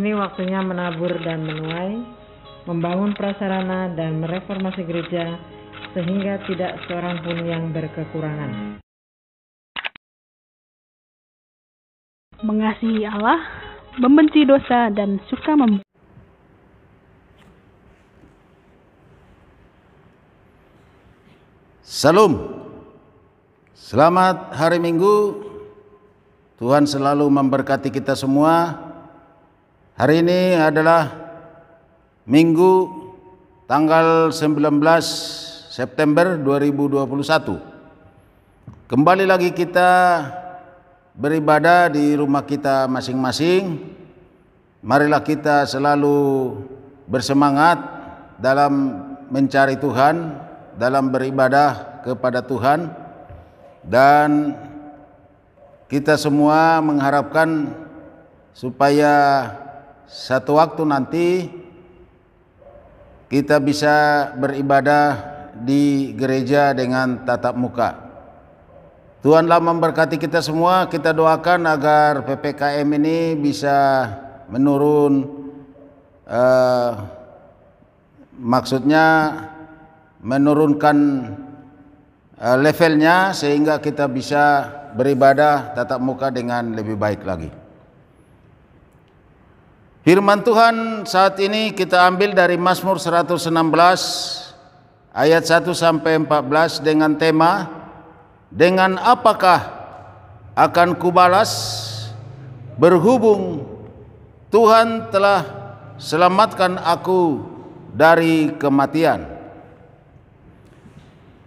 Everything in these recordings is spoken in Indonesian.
Kini waktunya menabur dan menuai, membangun prasarana dan mereformasi gereja sehingga tidak seorang pun yang berkekurangan. Mengasihi Allah, membenci dosa, dan suka membantu. Salam. Selamat hari Minggu. Tuhan selalu memberkati kita semua. Hari ini adalah Minggu tanggal 19 September 2021. Kembali lagi kita beribadah di rumah kita masing-masing. Marilah kita selalu bersemangat dalam mencari Tuhan, dalam beribadah kepada Tuhan, dan kita semua mengharapkan supaya satu waktu nanti kita bisa beribadah di gereja dengan tatap muka. Tuhanlah memberkati kita semua. Kita doakan agar PPKM ini bisa menurun, maksudnya menurunkan levelnya sehingga kita bisa beribadah tatap muka dengan lebih baik lagi. Firman Tuhan saat ini kita ambil dari Mazmur 116 ayat 1 sampai 14 dengan tema, dengan apakah akan kubalas berhubung Tuhan telah selamatkan aku dari kematian.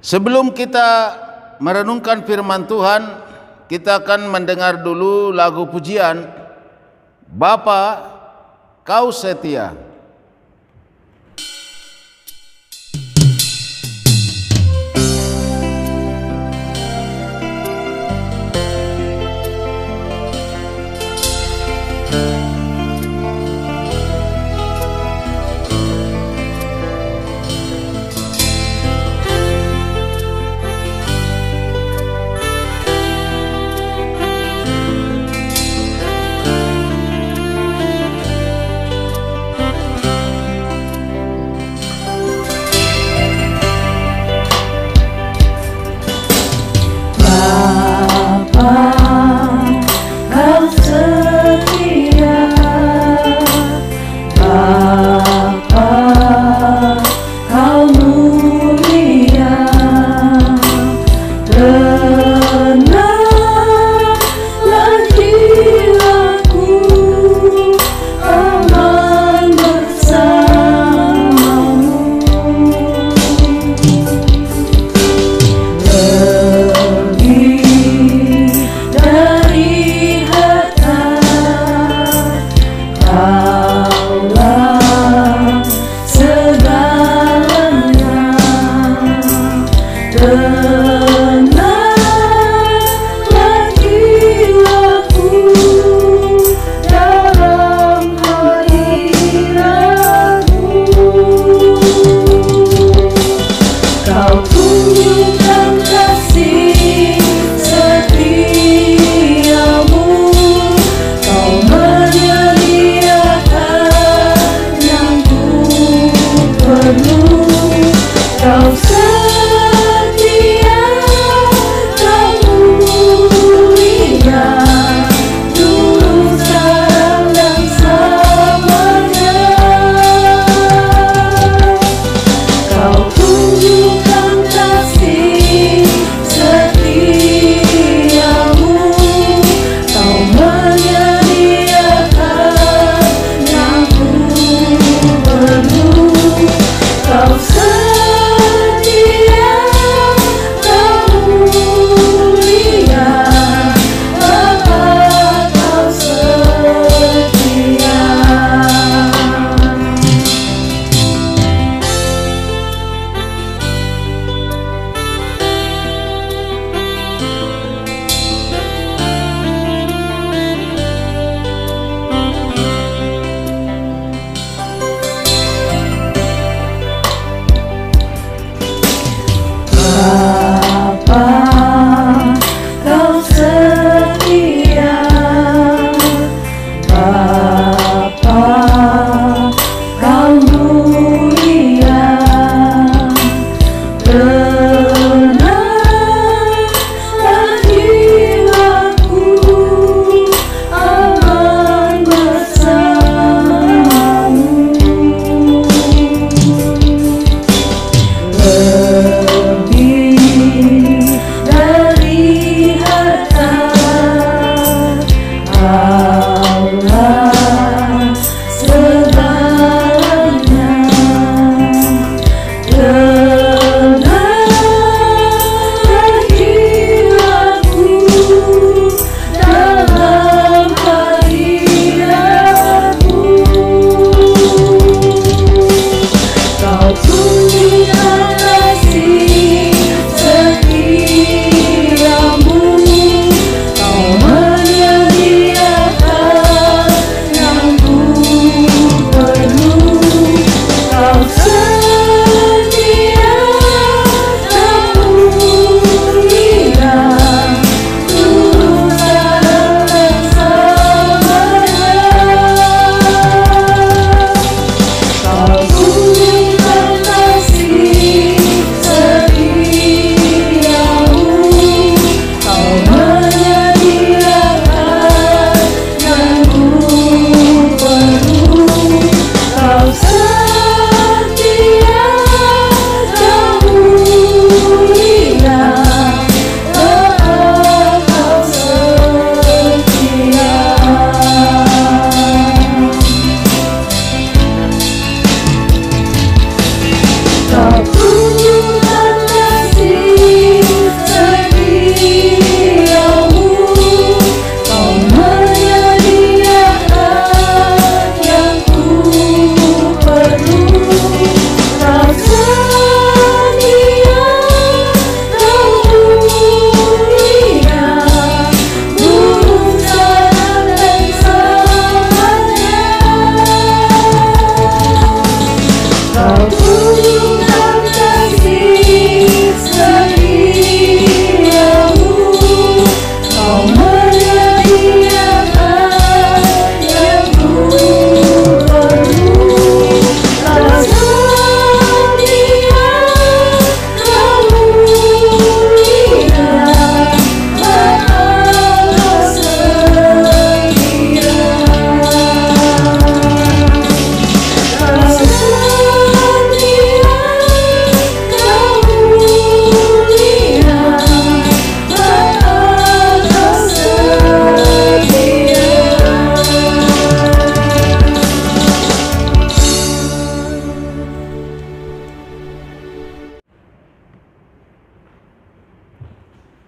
Sebelum kita merenungkan firman Tuhan, kita akan mendengar dulu lagu pujian, Bapa Kau Setia.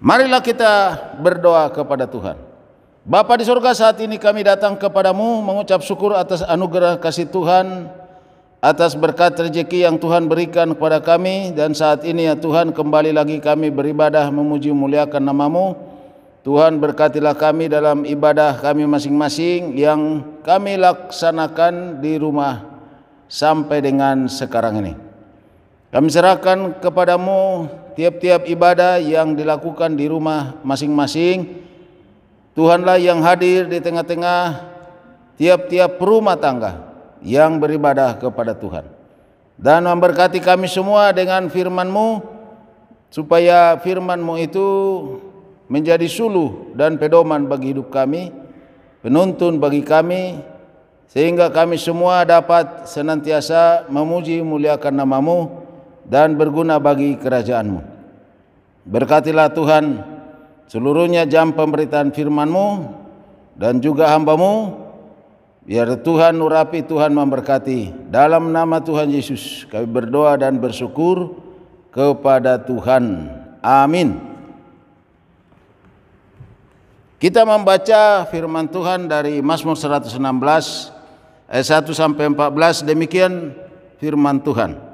Marilah kita berdoa kepada Tuhan. Bapa di surga, saat ini kami datang kepadamu mengucap syukur atas anugerah kasih Tuhan, atas berkat rezeki yang Tuhan berikan kepada kami. Dan saat ini ya Tuhan, kembali lagi kami beribadah memuji muliakan nama-Mu. Tuhan, berkatilah kami dalam ibadah kami masing-masing yang kami laksanakan di rumah sampai dengan sekarang ini. Kami serahkan kepadamu tiap-tiap ibadah yang dilakukan di rumah masing-masing. Tuhanlah yang hadir di tengah-tengah tiap-tiap rumah tangga yang beribadah kepada Tuhan. Dan memberkati kami semua dengan firman-Mu, supaya firman-Mu itu menjadi suluh dan pedoman bagi hidup kami, penuntun bagi kami, sehingga kami semua dapat senantiasa memuji muliakan nama-Mu dan berguna bagi kerajaan-Mu. Berkatilah Tuhan seluruhnya jam pemberitaan firman-Mu dan juga hamba-Mu, biar Tuhan urapi, Tuhan memberkati. Dalam nama Tuhan Yesus kami berdoa dan bersyukur kepada Tuhan. Amin. Kita membaca firman Tuhan dari Mazmur 116 ayat 1 sampai 14. Demikian firman Tuhan.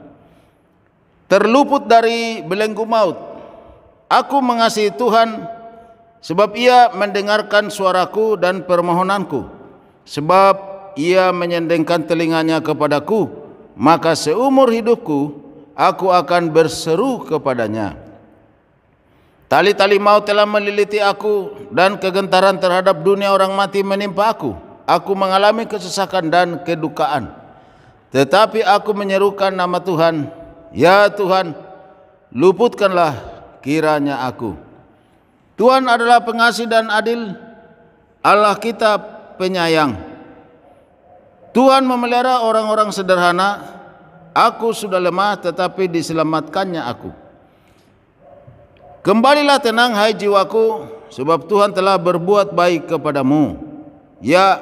Terluput dari belenggu maut, aku mengasihi Tuhan, sebab Ia mendengarkan suaraku dan permohonanku. Sebab Ia menyendengkan telinganya kepadaku, maka seumur hidupku aku akan berseru kepadanya. Tali-tali maut telah meliliti aku, dan kegentaran terhadap dunia orang mati menimpa aku. Aku mengalami kesesakan dan kedukaan, tetapi aku menyerukan nama Tuhan. Ya Tuhan, luputkanlah kiranya aku. Tuhan adalah pengasih dan adil, Allah kita penyayang. Tuhan memelihara orang-orang sederhana. Aku sudah lemah, tetapi diselamatkannya aku. Kembalilah tenang hai jiwaku, sebab Tuhan telah berbuat baik kepadamu. Ya,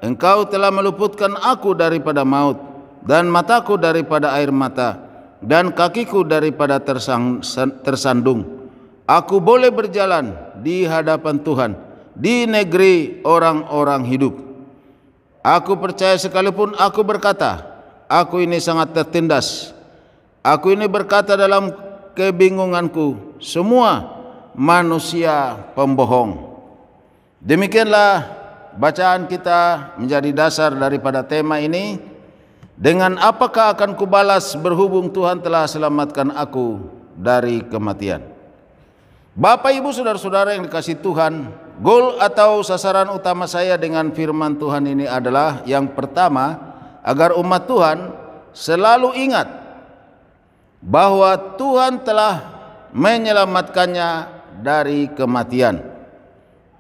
Engkau telah meluputkan aku daripada maut, dan mataku daripada air mata, dan kakiku daripada tersandung. Aku boleh berjalan di hadapan Tuhan di negeri orang-orang hidup. Aku percaya sekalipun aku berkata, aku ini sangat tertindas. Aku ini berkata dalam kebingunganku, semua manusia pembohong. Demikianlah bacaan kita menjadi dasar daripada tema ini. Dengan apakah akan kubalas berhubung Tuhan telah selamatkan aku dari kematian. Bapak, Ibu, saudara-saudara yang dikasihi Tuhan, goal atau sasaran utama saya dengan firman Tuhan ini adalah yang pertama, agar umat Tuhan selalu ingat bahwa Tuhan telah menyelamatkannya dari kematian.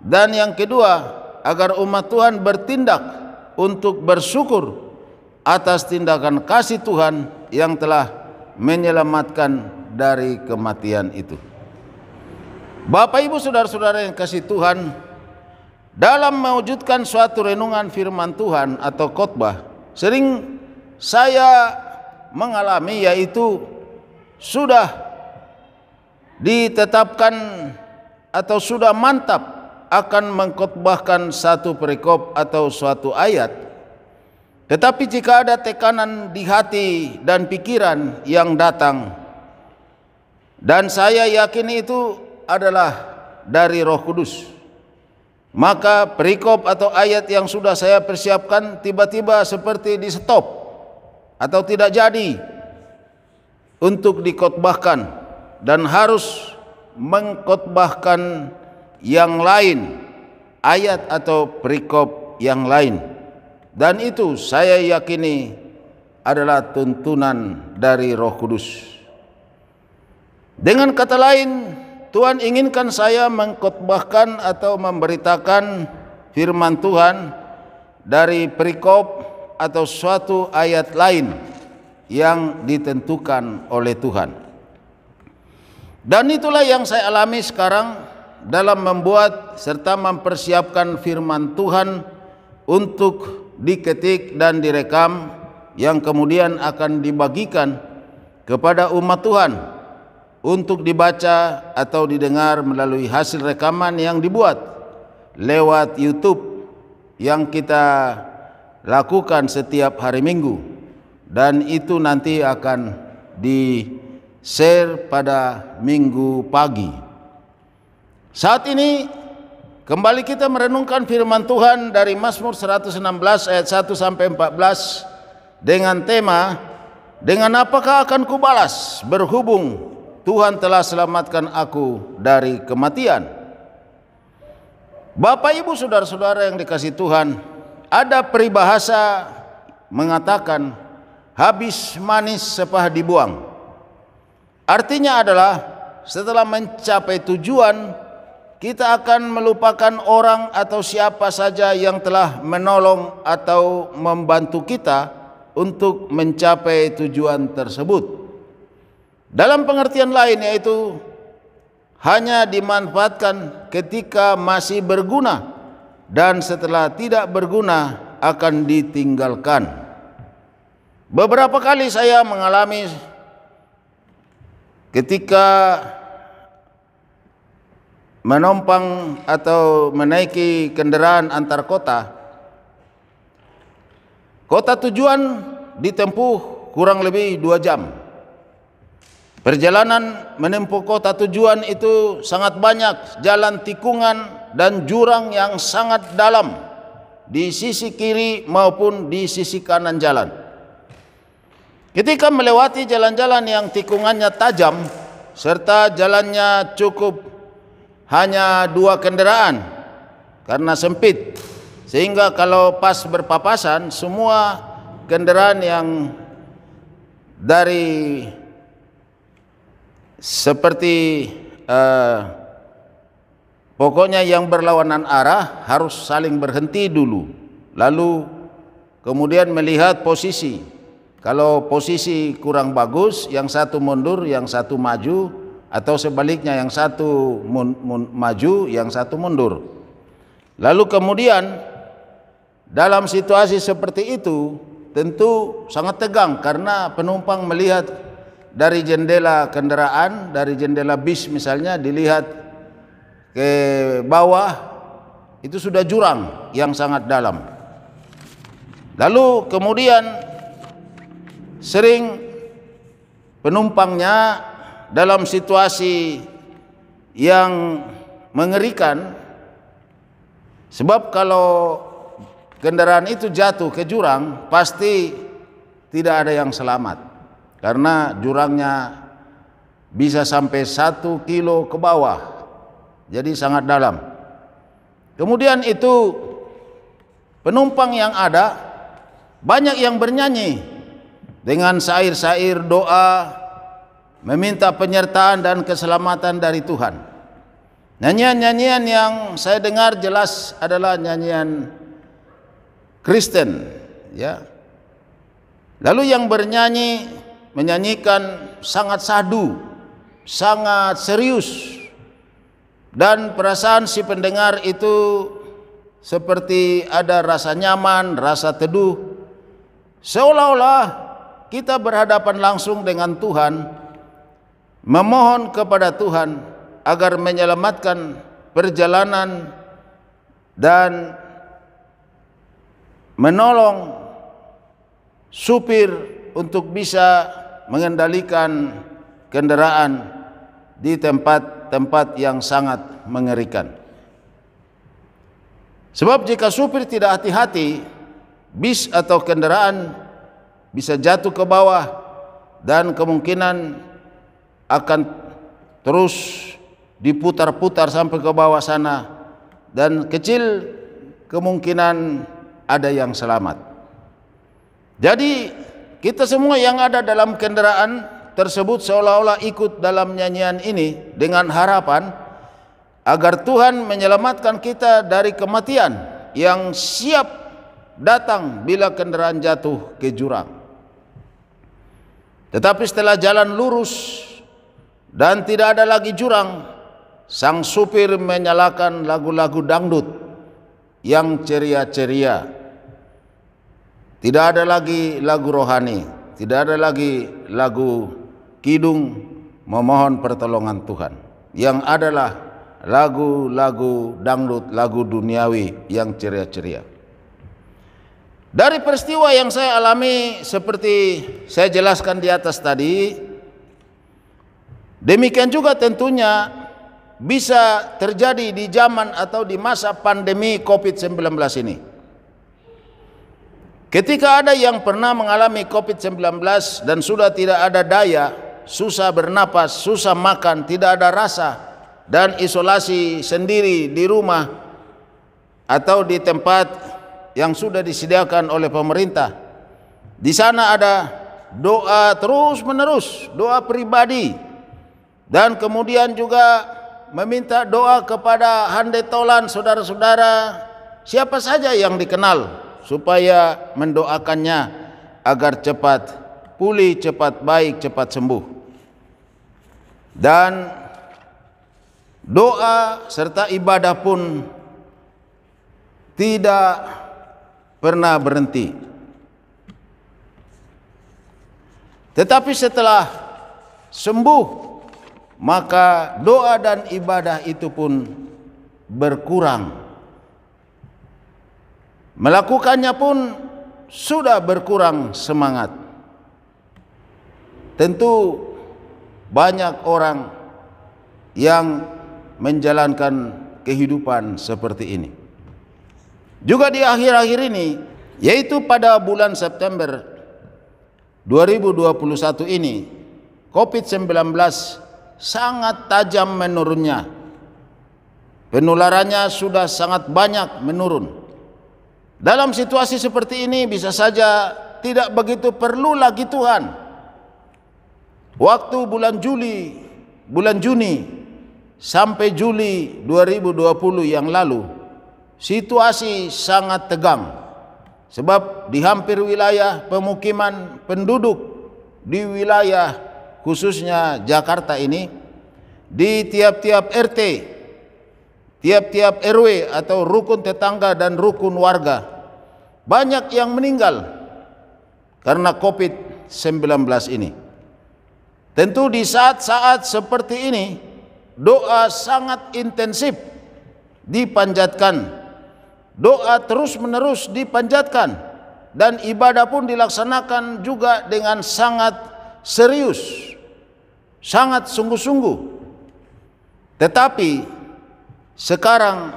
Dan yang kedua, agar umat Tuhan bertindak untuk bersyukur atas tindakan kasih Tuhan yang telah menyelamatkan dari kematian itu. Bapak, Ibu, saudara-saudara yang kasih Tuhan, dalam mewujudkan suatu renungan firman Tuhan atau khotbah, sering saya mengalami yaitu sudah ditetapkan atau sudah mantap akan mengkhotbahkan satu perikop atau suatu ayat, tetapi jika ada tekanan di hati dan pikiran yang datang, dan saya yakin itu adalah dari Roh Kudus, maka perikop atau ayat yang sudah saya persiapkan tiba-tiba seperti di stop atau tidak jadi untuk dikhotbahkan, dan harus mengkhotbahkan yang lain, ayat atau perikop yang lain. Dan itu saya yakini adalah tuntunan dari Roh Kudus. Dengan kata lain, Tuhan inginkan saya mengkhotbahkan atau memberitakan firman Tuhan dari perikop atau suatu ayat lain yang ditentukan oleh Tuhan. Dan itulah yang saya alami sekarang dalam membuat serta mempersiapkan firman Tuhan untuk diketik dan direkam, yang kemudian akan dibagikan kepada umat Tuhan untuk dibaca atau didengar melalui hasil rekaman yang dibuat lewat YouTube yang kita lakukan setiap hari Minggu, dan itu nanti akan di-share pada Minggu pagi. Saat ini kembali kita merenungkan firman Tuhan dari Mazmur 116 ayat 1 sampai 14 dengan tema, dengan apakah akan kubalas berhubung Tuhan telah selamatkan aku dari kematian. Bapak Ibu saudara-saudara yang dikasihi Tuhan, ada peribahasa mengatakan habis manis sepah dibuang. Artinya adalah setelah mencapai tujuan, kita akan melupakan orang atau siapa saja yang telah menolong atau membantu kita untuk mencapai tujuan tersebut. Dalam pengertian lain, yaitu hanya dimanfaatkan ketika masih berguna, dan setelah tidak berguna akan ditinggalkan. Beberapa kali saya mengalami ketika menompang atau menaiki kendaraan antar kota. Kota tujuan ditempuh kurang lebih 2 jam. Perjalanan menempuh kota tujuan itu sangat banyak jalan tikungan dan jurang yang sangat dalam di sisi kiri maupun di sisi kanan jalan. Ketika melewati jalan-jalan yang tikungannya tajam serta jalannya cukup hanya 2 kendaraan karena sempit, sehingga kalau pas berpapasan semua kendaraan yang dari seperti pokoknya yang berlawanan arah harus saling berhenti dulu, lalu kemudian melihat posisi. Kalau posisi kurang bagus, yang satu mundur, yang satu maju, atau sebaliknya yang satu maju, yang satu mundur. Lalu kemudian dalam situasi seperti itu tentu sangat tegang, karena penumpang melihat dari jendela kendaraan, dari jendela bis misalnya, dilihat ke bawah itu sudah jurang yang sangat dalam. Lalu kemudian sering penumpangnya dalam situasi yang mengerikan, sebab kalau kendaraan itu jatuh ke jurang pasti tidak ada yang selamat, karena jurangnya bisa sampai 1 kilo ke bawah, jadi sangat dalam. Kemudian itu penumpang yang ada banyak yang bernyanyi dengan syair-syair doa, meminta penyertaan dan keselamatan dari Tuhan. Nyanyian-nyanyian yang saya dengar jelas adalah nyanyian Kristen, ya. Lalu yang bernyanyi menyanyikan sangat sadu, sangat serius, dan perasaan si pendengar itu seperti ada rasa nyaman, rasa teduh, seolah-olah kita berhadapan langsung dengan Tuhan memohon kepada Tuhan agar menyelamatkan perjalanan dan menolong supir untuk bisa mengendalikan kendaraan di tempat-tempat yang sangat mengerikan. Sebab jika supir tidak hati-hati, bis atau kendaraan bisa jatuh ke bawah dan kemungkinan akan terus diputar-putar sampai ke bawah sana, dan kecil kemungkinan ada yang selamat. Jadi kita semua yang ada dalam kendaraan tersebut seolah-olah ikut dalam nyanyian ini dengan harapan agar Tuhan menyelamatkan kita dari kematian yang siap datang bila kendaraan jatuh ke jurang. Tetapi setelah jalan lurus dan tidak ada lagi jurang, sang supir menyalakan lagu-lagu dangdut yang ceria-ceria. Tidak ada lagi lagu rohani, tidak ada lagi lagu kidung memohon pertolongan Tuhan. Yang adalah lagu-lagu dangdut, lagu duniawi yang ceria-ceria. Dari peristiwa yang saya alami seperti saya jelaskan di atas tadi, demikian juga tentunya bisa terjadi di zaman atau di masa pandemi COVID-19 ini. Ketika ada yang pernah mengalami COVID-19 dan sudah tidak ada daya, susah bernapas, susah makan, tidak ada rasa, dan isolasi sendiri di rumah atau di tempat yang sudah disediakan oleh pemerintah. Di sana ada doa terus menerus, doa pribadi, dan kemudian juga meminta doa kepada handetolan saudara-saudara siapa saja yang dikenal supaya mendoakannya agar cepat pulih, cepat baik, cepat sembuh. Dan doa serta ibadah pun tidak pernah berhenti. Tetapi setelah sembuh, maka doa dan ibadah itu pun berkurang. Melakukannya pun sudah berkurang semangat. Tentu banyak orang yang menjalankan kehidupan seperti ini. Juga di akhir-akhir ini, yaitu pada bulan September 2021 ini, COVID-19 sangat tajam menurunnya. Penularannya sudah sangat banyak menurun. Dalam situasi seperti ini bisa saja tidak begitu perlu lagi Tuhan. Waktu bulan Juni sampai Juli 2020 yang lalu, situasi sangat tegang. Sebab di hampir wilayah pemukiman penduduk di wilayah khususnya Jakarta ini, di tiap-tiap RT, tiap-tiap RW atau rukun tetangga dan rukun warga, banyak yang meninggal karena COVID-19 ini. Tentu di saat-saat seperti ini, doa sangat intensif dipanjatkan, doa terus-menerus dipanjatkan, dan ibadah pun dilaksanakan juga dengan sangat serius, sangat sungguh-sungguh. Tetapi sekarang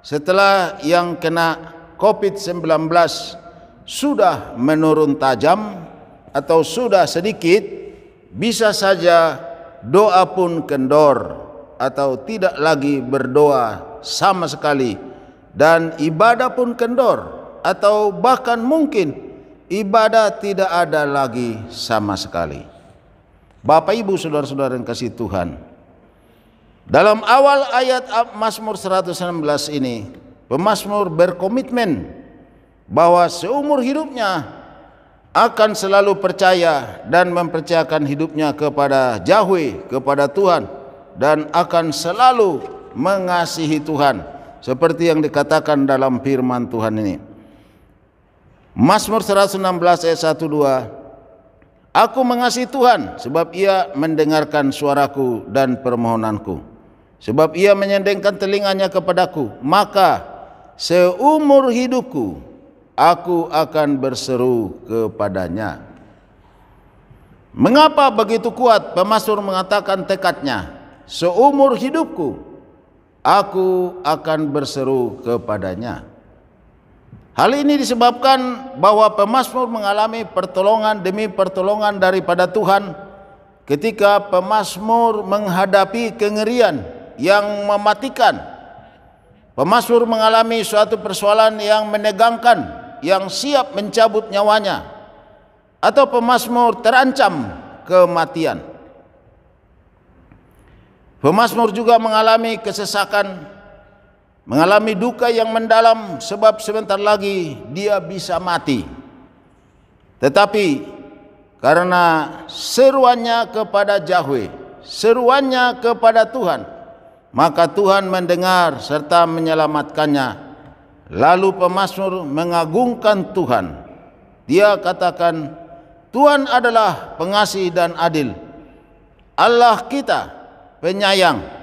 setelah yang kena COVID-19 sudah menurun tajam atau sudah sedikit, bisa saja doa pun kendor atau tidak lagi berdoa sama sekali, dan ibadah pun kendor atau bahkan mungkin ibadah tidak ada lagi sama sekali. Bapak Ibu saudara-saudara yang kasih Tuhan, dalam awal ayat Mazmur 116 ini, pemazmur berkomitmen bahwa seumur hidupnya akan selalu percaya dan mempercayakan hidupnya kepada Yahweh, kepada Tuhan, dan akan selalu mengasihi Tuhan seperti yang dikatakan dalam firman Tuhan ini. Mazmur 116 ayat 1-2, Aku mengasihi Tuhan sebab Ia mendengarkan suaraku dan permohonanku. Sebab Ia menyendengkan telinganya kepadaku, maka seumur hidupku aku akan berseru kepadanya. Mengapa begitu kuat pemazmur mengatakan tekadnya? Seumur hidupku aku akan berseru kepadanya. Hal ini disebabkan bahwa pemazmur mengalami pertolongan demi pertolongan daripada Tuhan ketika pemazmur menghadapi kengerian yang mematikan. Pemazmur mengalami suatu persoalan yang menegangkan, yang siap mencabut nyawanya, atau pemazmur terancam kematian. Pemazmur juga mengalami kesesakan, mengalami duka yang mendalam sebab sebentar lagi dia bisa mati. Tetapi karena seruannya kepada Yahweh, seruannya kepada Tuhan, maka Tuhan mendengar serta menyelamatkannya. Lalu pemazmur mengagungkan Tuhan. Dia katakan, Tuhan adalah pengasih dan adil, Allah kita penyayang.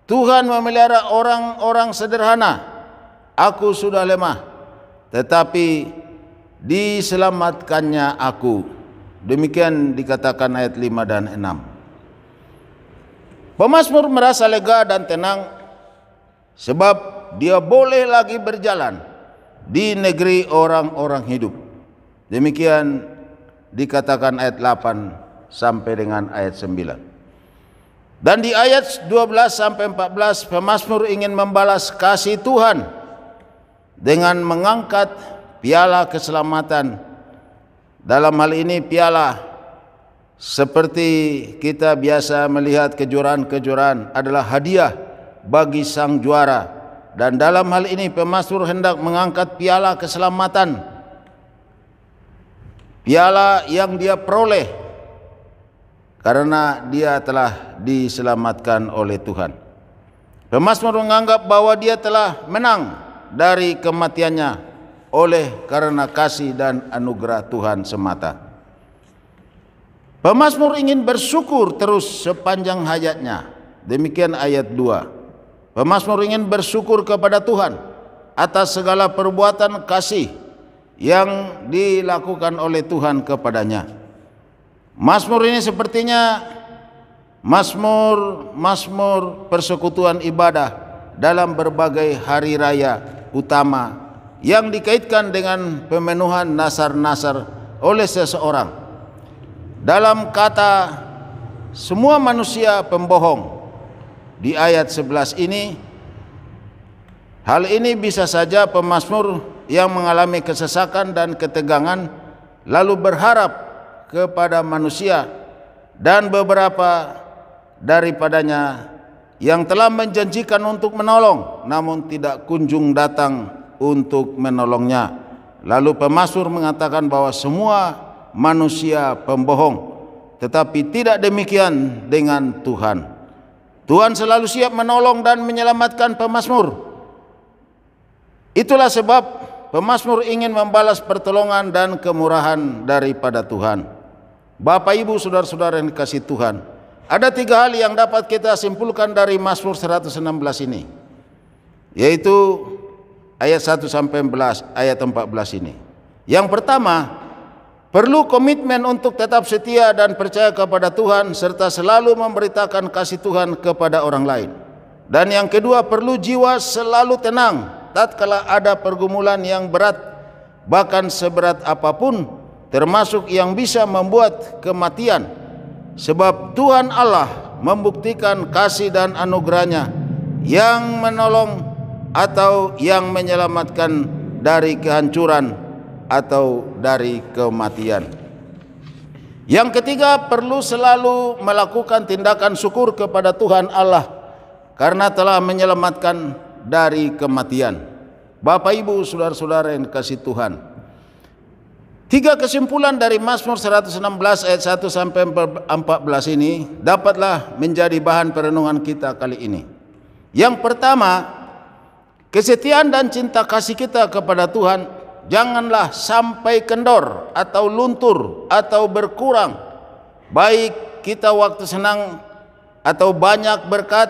Tuhan memelihara orang-orang sederhana. Aku sudah lemah, tetapi diselamatkannya aku. Demikian dikatakan ayat 5 dan 6. Pemazmur merasa lega dan tenang sebab dia boleh lagi berjalan di negeri orang-orang hidup. Demikian dikatakan ayat 8 sampai dengan ayat 9. Dan di ayat 12 sampai 14 pemazmur ingin membalas kasih Tuhan dengan mengangkat piala keselamatan. Dalam hal ini piala seperti kita biasa melihat kejuaraan-kejuaraan adalah hadiah bagi sang juara. Dan dalam hal ini pemazmur hendak mengangkat piala keselamatan, piala yang dia peroleh karena dia telah diselamatkan oleh Tuhan. Pemazmur menganggap bahwa dia telah menang dari kematiannya oleh karena kasih dan anugerah Tuhan semata. Pemazmur ingin bersyukur terus sepanjang hayatnya. Demikian ayat 2. Pemazmur ingin bersyukur kepada Tuhan atas segala perbuatan kasih yang dilakukan oleh Tuhan kepadanya. Mazmur ini sepertinya Mazmur persekutuan ibadah dalam berbagai hari raya utama yang dikaitkan dengan pemenuhan nasar-nasar oleh seseorang. Dalam kata semua manusia pembohong di ayat 11 ini, hal ini bisa saja pemazmur yang mengalami kesesakan dan ketegangan lalu berharap kepada manusia dan beberapa daripadanya yang telah menjanjikan untuk menolong namun tidak kunjung datang untuk menolongnya. Lalu pemazmur mengatakan bahwa semua manusia pembohong, tetapi tidak demikian dengan Tuhan. Tuhan selalu siap menolong dan menyelamatkan pemazmur. Itulah sebab pemazmur ingin membalas pertolongan dan kemurahan daripada Tuhan. Bapak, Ibu, saudara-saudara yang dikasihi Tuhan, ada 3 hal yang dapat kita simpulkan dari Mazmur 116 ini, yaitu ayat 1 sampai 14 ini. Yang pertama, perlu komitmen untuk tetap setia dan percaya kepada Tuhan serta selalu memberitakan kasih Tuhan kepada orang lain. Dan yang kedua, perlu jiwa selalu tenang tatkala ada pergumulan yang berat, bahkan seberat apapun, termasuk yang bisa membuat kematian, sebab Tuhan Allah membuktikan kasih dan anugerahnya yang menolong atau yang menyelamatkan dari kehancuran atau dari kematian. Yang ketiga, perlu selalu melakukan tindakan syukur kepada Tuhan Allah karena telah menyelamatkan dari kematian. Bapak, Ibu, saudara-saudara yang dikasihi Tuhan, 3 kesimpulan dari Mazmur 116 ayat 1 sampai 14 ini dapatlah menjadi bahan perenungan kita kali ini. Yang pertama, kesetiaan dan cinta kasih kita kepada Tuhan janganlah sampai kendor atau luntur atau berkurang, baik kita waktu senang atau banyak berkat,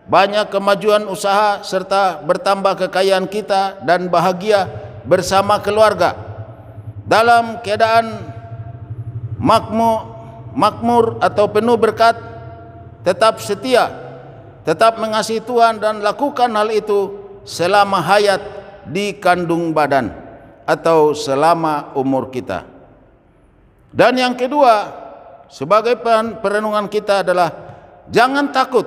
banyak kemajuan usaha, serta bertambah kekayaan kita dan bahagia bersama keluarga. Dalam keadaan makmur atau penuh berkat, tetap setia, tetap mengasihi Tuhan, dan lakukan hal itu selama hayat di kandung badan atau selama umur kita. Dan yang kedua, sebagai perenungan kita adalah jangan takut,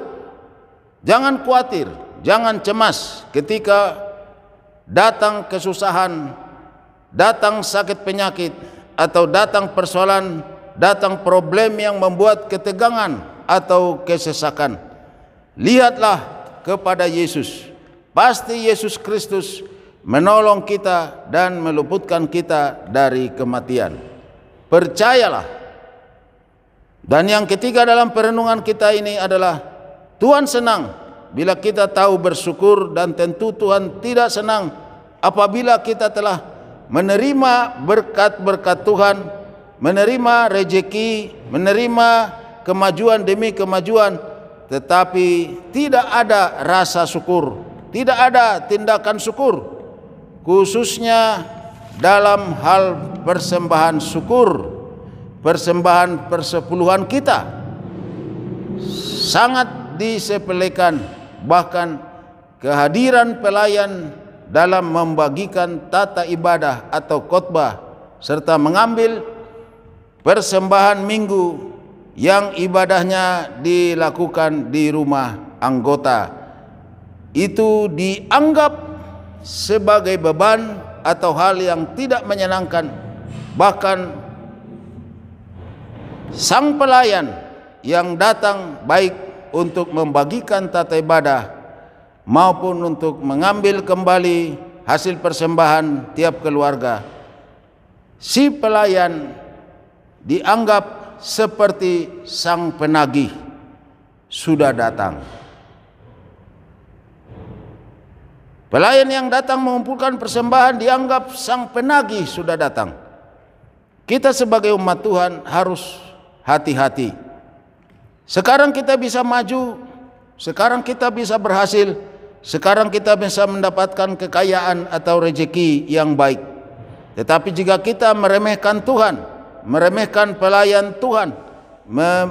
jangan khawatir, jangan cemas ketika datang kesusahan, datang sakit penyakit, atau datang persoalan, datang problem yang membuat ketegangan atau kesesakan. Lihatlah kepada Yesus. Pasti Yesus Kristus menolong kita dan meluputkan kita dari kematian. Percayalah. Dan yang ketiga dalam perenungan kita ini adalah Tuhan senang bila kita tahu bersyukur, dan tentu Tuhan tidak senang apabila kita telah menerima berkat-berkat Tuhan, menerima rejeki, menerima kemajuan demi kemajuan, tetapi tidak ada rasa syukur, tidak ada tindakan syukur, khususnya dalam hal persembahan syukur, persembahan persepuluhan kita sangat disepelekan. Bahkan kehadiran pelayan dalam membagikan tata ibadah atau khotbah serta mengambil persembahan minggu yang ibadahnya dilakukan di rumah anggota itu dianggap sebagai beban atau hal yang tidak menyenangkan. Bahkan sang pelayan yang datang baik untuk membagikan tata ibadah maupun untuk mengambil kembali hasil persembahan tiap keluarga, si pelayan dianggap seperti sang penagih sudah datang. Pelayan yang datang mengumpulkan persembahan dianggap sang penagih sudah datang. Kita sebagai umat Tuhan harus hati-hati. Sekarang kita bisa maju, sekarang kita bisa berhasil, sekarang kita bisa mendapatkan kekayaan atau rezeki yang baik. Tetapi jika kita meremehkan Tuhan, meremehkan pelayan Tuhan,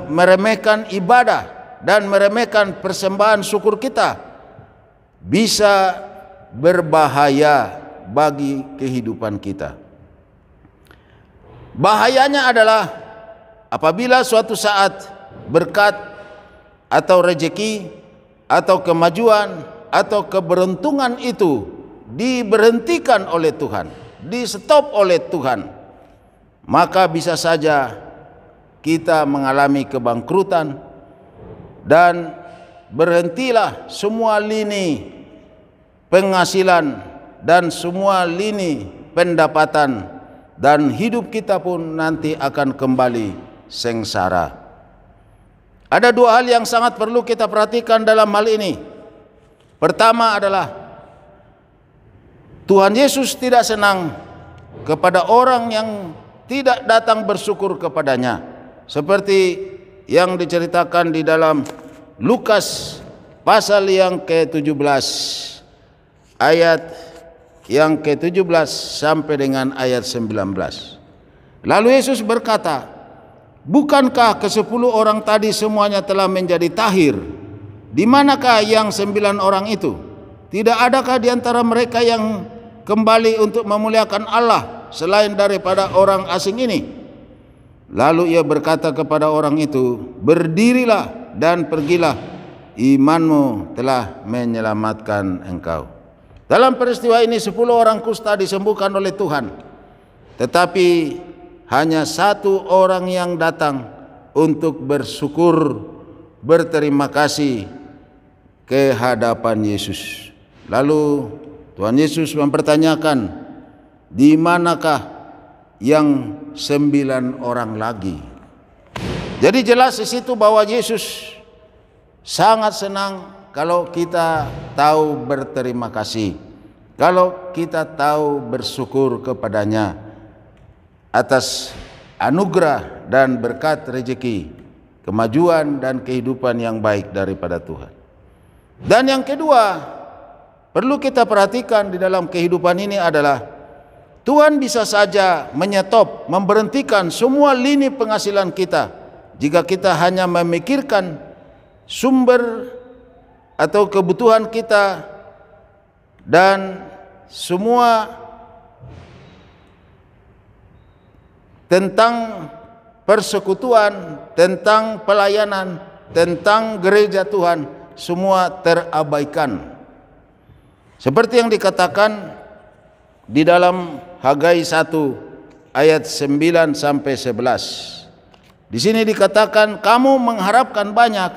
meremehkan ibadah, dan meremehkan persembahan syukur kita, bisa berbahaya bagi kehidupan kita. Bahayanya adalah apabila suatu saat berkat atau rezeki atau kemajuan atau keberuntungan itu diberhentikan oleh Tuhan, di stop oleh Tuhan, maka bisa saja kita mengalami kebangkrutan dan berhentilah semua lini penghasilan dan semua lini pendapatan, dan hidup kita pun nanti akan kembali sengsara. Ada dua hal yang sangat perlu kita perhatikan dalam hal ini. Pertama adalah Tuhan Yesus tidak senang kepada orang yang tidak datang bersyukur kepadanya, seperti yang diceritakan di dalam Lukas pasal yang ke-17 ayat yang ke-17 sampai dengan ayat 19. Lalu Yesus berkata, "Bukankah ke-10 orang tadi semuanya telah menjadi tahir? Di manakah yang 9 orang itu? Tidak adakah di antara mereka yang kembali untuk memuliakan Allah selain daripada orang asing ini?" Lalu ia berkata kepada orang itu, "Berdirilah dan pergilah, imanmu telah menyelamatkan engkau." Dalam peristiwa ini 10 orang kusta disembuhkan oleh Tuhan, tetapi hanya 1 orang yang datang untuk bersyukur, berterima kasih ke hadapan Yesus. Lalu Tuhan Yesus mempertanyakan, di manakah yang 9 orang lagi? Jadi jelas di situ bahwa Yesus sangat senang kalau kita tahu berterima kasih, kalau kita tahu bersyukur kepadanya atas anugerah dan berkat rezeki, kemajuan dan kehidupan yang baik daripada Tuhan. Dan yang kedua, perlu kita perhatikan di dalam kehidupan ini adalah Tuhan bisa saja menyetop, memberhentikan semua lini penghasilan kita jika kita hanya memikirkan sumber atau kebutuhan kita dan semua tentang persekutuan, tentang pelayanan, tentang gereja Tuhan, semua terabaikan. Seperti yang dikatakan di dalam Hagai 1 ayat 9 sampai 11. Di sini dikatakan, kamu mengharapkan banyak,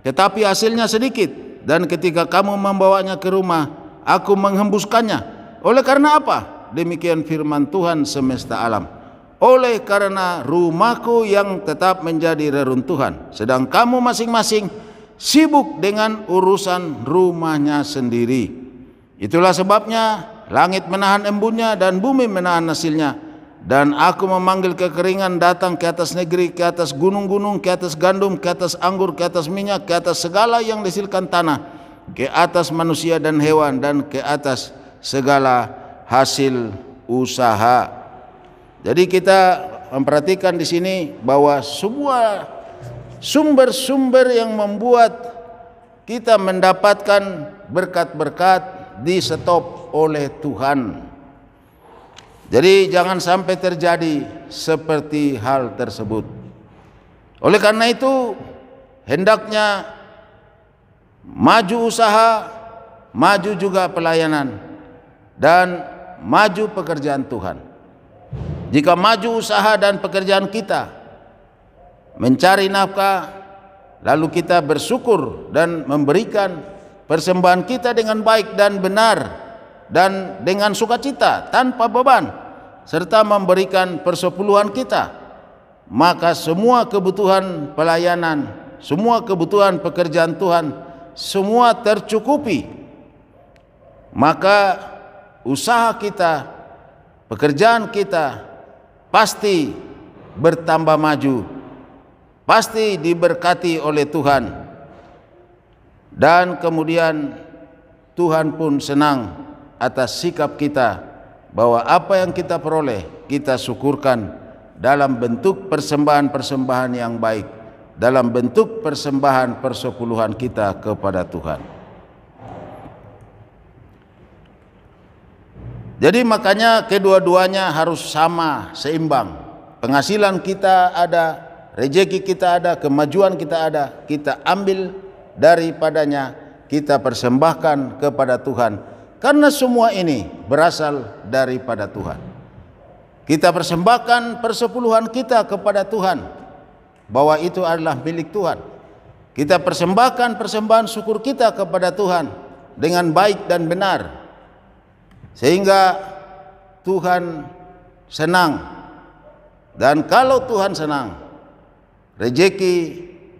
tetapi hasilnya sedikit, dan ketika kamu membawanya ke rumah, aku menghembuskannya. Oleh karena apa? Demikian firman Tuhan semesta alam. Oleh karena rumahku yang tetap menjadi reruntuhan, sedang kamu masing-masing sibuk dengan urusan rumahnya sendiri. Itulah sebabnya langit menahan embunnya dan bumi menahan hasilnya. Dan aku memanggil kekeringan datang ke atas negeri, ke atas gunung-gunung, ke atas gandum, ke atas anggur, ke atas minyak, ke atas segala yang dihasilkan tanah, ke atas manusia dan hewan, dan ke atas segala hasil usaha. Jadi kita memperhatikan di sini bahwa semua sumber-sumber yang membuat kita mendapatkan berkat-berkat di stop oleh Tuhan. Jadi jangan sampai terjadi seperti hal tersebut. Oleh karena itu hendaknya maju usaha, maju juga pelayanan, dan maju pekerjaan Tuhan. Jika maju usaha dan pekerjaan kita, mencari nafkah, lalu kita bersyukur dan memberikan persembahan kita dengan baik dan benar dan dengan sukacita tanpa beban, serta memberikan persepuluhan kita, maka semua kebutuhan pelayanan, semua kebutuhan pekerjaan Tuhan, semua tercukupi. Maka usaha kita, pekerjaan kita pasti bertambah maju, pasti diberkati oleh Tuhan, dan kemudian Tuhan pun senang atas sikap kita bahwa apa yang kita peroleh kita syukurkan dalam bentuk persembahan-persembahan yang baik, dalam bentuk persembahan persepuluhan kita kepada Tuhan. Jadi makanya kedua-duanya harus sama, seimbang. Penghasilan kita ada, rezeki kita ada, kemajuan kita ada, kita ambil daripadanya, kita persembahkan kepada Tuhan. Karena semua ini berasal daripada Tuhan. Kita persembahkan persepuluhan kita kepada Tuhan, bahwa itu adalah milik Tuhan. Kita persembahkan persembahan syukur kita kepada Tuhan dengan baik dan benar, sehingga Tuhan senang. Dan kalau Tuhan senang, rezeki,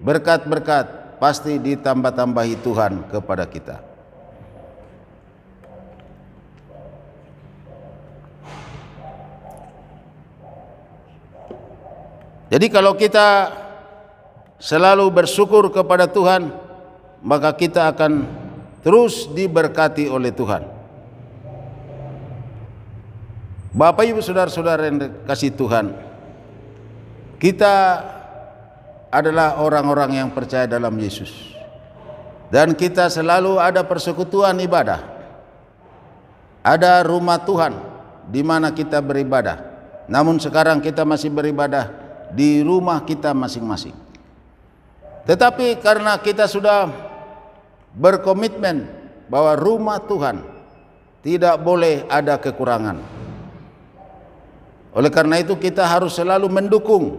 berkat-berkat pasti ditambah-tambahi Tuhan kepada kita. Jadi kalau kita selalu bersyukur kepada Tuhan, maka kita akan terus diberkati oleh Tuhan. Bapak Ibu saudara-saudara yang dikasihi Tuhan, kita adalah orang-orang yang percaya dalam Yesus, dan kita selalu ada persekutuan ibadah, ada rumah Tuhan di mana kita beribadah. Namun sekarang kita masih beribadah di rumah kita masing-masing. Tetapi karena kita sudah berkomitmen bahwa rumah Tuhan tidak boleh ada kekurangan, oleh karena itu kita harus selalu mendukung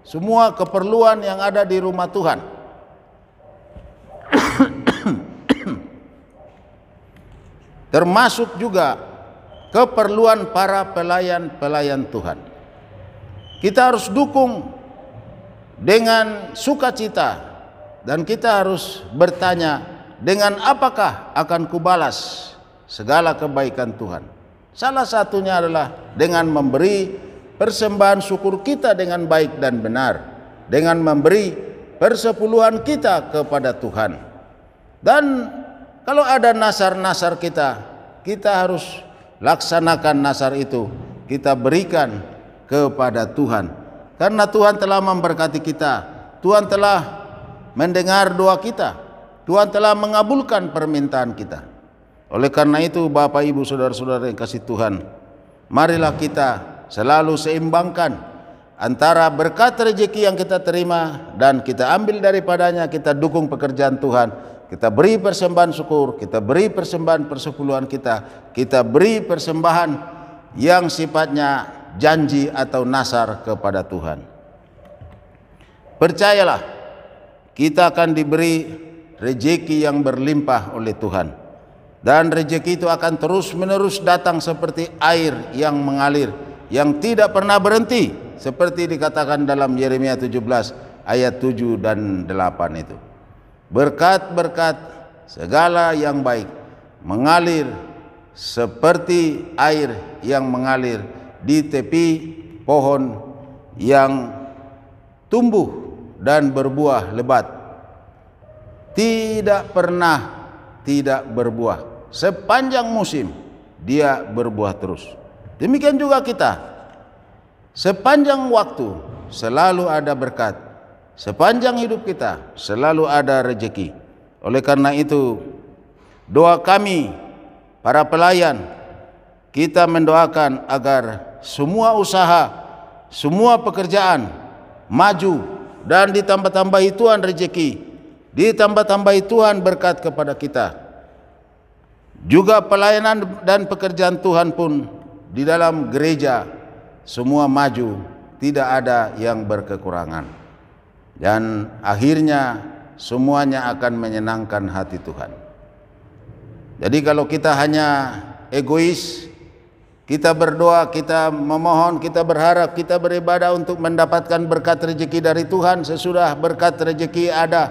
semua keperluan yang ada di rumah Tuhan. Termasuk juga keperluan para pelayan-pelayan Tuhan. Kita harus dukung dengan sukacita, dan kita harus bertanya, dengan apakah akan kubalas segala kebaikan Tuhan. Salah satunya adalah dengan memberi persembahan syukur kita dengan baik dan benar, dengan memberi persepuluhan kita kepada Tuhan. Dan kalau ada nasar-nasar kita harus laksanakan nasar itu, kita berikan kepada Tuhan. Karena Tuhan telah memberkati kita, Tuhan telah mendengar doa kita, Tuhan telah mengabulkan permintaan kita. Oleh karena itu Bapak Ibu Saudara-saudara yang kasih Tuhan, marilah kita selalu seimbangkan antara berkat rezeki yang kita terima dan kita ambil daripadanya, kita dukung pekerjaan Tuhan, kita beri persembahan syukur, kita beri persembahan persepuluhan kita beri persembahan yang sifatnya janji atau nasar kepada Tuhan. Percayalah, kita akan diberi rezeki yang berlimpah oleh Tuhan, dan rezeki itu akan terus menerus datang seperti air yang mengalir, yang tidak pernah berhenti, seperti dikatakan dalam Yeremia 17 ayat 7 dan 8 itu. Berkat-berkat segala yang baik mengalir seperti air yang mengalir di tepi pohon yang tumbuh dan berbuah lebat, tidak pernah tidak berbuah. Sepanjang musim dia berbuah terus. Demikian juga kita, sepanjang waktu selalu ada berkat, sepanjang hidup kita selalu ada rezeki. Oleh karena itu doa kami para pelayan, kita mendoakan agar semua usaha, semua pekerjaan maju dan ditambah-tambahi Tuhan rezeki, ditambah-tambahi Tuhan berkat kepada kita. Juga pelayanan dan pekerjaan Tuhan pun di dalam gereja semua maju, tidak ada yang berkekurangan. Dan akhirnya semuanya akan menyenangkan hati Tuhan. Jadi kalau kita hanya egois, kita berdoa, kita memohon, kita berharap, kita beribadah untuk mendapatkan berkat rezeki dari Tuhan, sesudah berkat rezeki ada,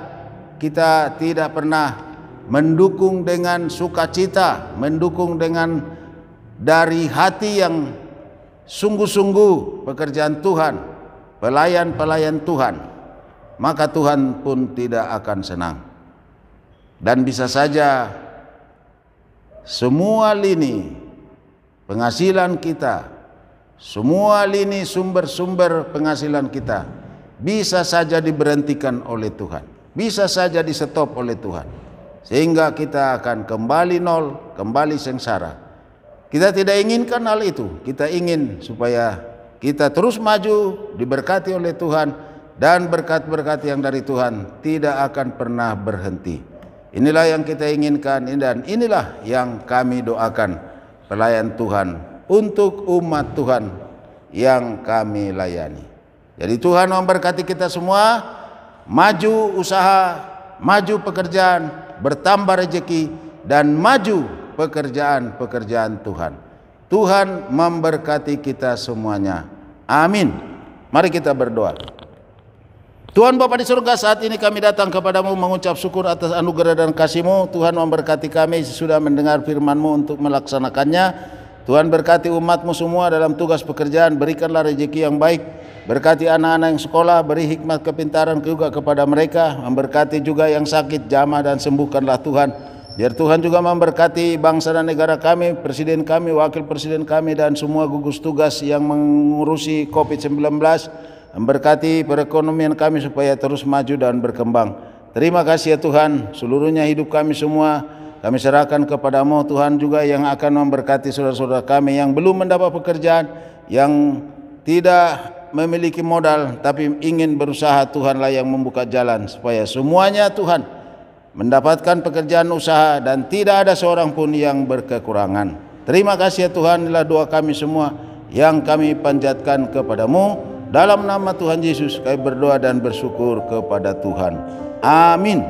kita tidak pernah mendukung dengan sukacita, mendukung dengan dari hati yang sungguh-sungguh pekerjaan Tuhan, pelayan-pelayan Tuhan, maka Tuhan pun tidak akan senang. Dan bisa saja semua lini penghasilan kita, semua lini sumber-sumber penghasilan kita bisa saja diberhentikan oleh Tuhan, bisa saja di stop oleh Tuhan, sehingga kita akan kembali nol, kembali sengsara. Kita tidak inginkan hal itu. Kita ingin supaya kita terus maju, diberkati oleh Tuhan, dan berkat-berkat yang dari Tuhan tidak akan pernah berhenti. Inilah yang kita inginkan, dan inilah yang kami doakan pelayan Tuhan untuk umat Tuhan yang kami layani. Jadi Tuhan memberkati kita semua, maju usaha, maju pekerjaan, bertambah rezeki, dan maju pekerjaan-pekerjaan Tuhan. Tuhan memberkati kita semuanya. Amin. Mari kita berdoa. Tuhan Bapa di surga, saat ini kami datang kepadamu mengucap syukur atas anugerah dan kasih-Mu. Tuhan memberkati kami sudah mendengar firman-Mu untuk melaksanakannya. Tuhan berkati umat-Mu semua dalam tugas pekerjaan, berikanlah rezeki yang baik. Berkati anak-anak yang sekolah, beri hikmat kepintaran juga kepada mereka. Memberkati juga yang sakit, jamah dan sembuhkanlah Tuhan. Biar Tuhan juga memberkati bangsa dan negara kami, presiden kami, wakil presiden kami, dan semua gugus tugas yang mengurusi COVID-19. Memberkati perekonomian kami supaya terus maju dan berkembang. Terima kasih ya Tuhan, seluruhnya hidup kami semua kami serahkan kepadamu. Tuhan juga yang akan memberkati saudara-saudara kami yang belum mendapat pekerjaan, yang tidak memiliki modal tapi ingin berusaha. Tuhanlah yang membuka jalan supaya semuanya Tuhan mendapatkan pekerjaan usaha dan tidak ada seorang pun yang berkekurangan. Terima kasih ya Tuhan, inilah doa kami semua yang kami panjatkan kepadamu. Dalam nama Tuhan Yesus kami berdoa dan bersyukur kepada Tuhan. Amin.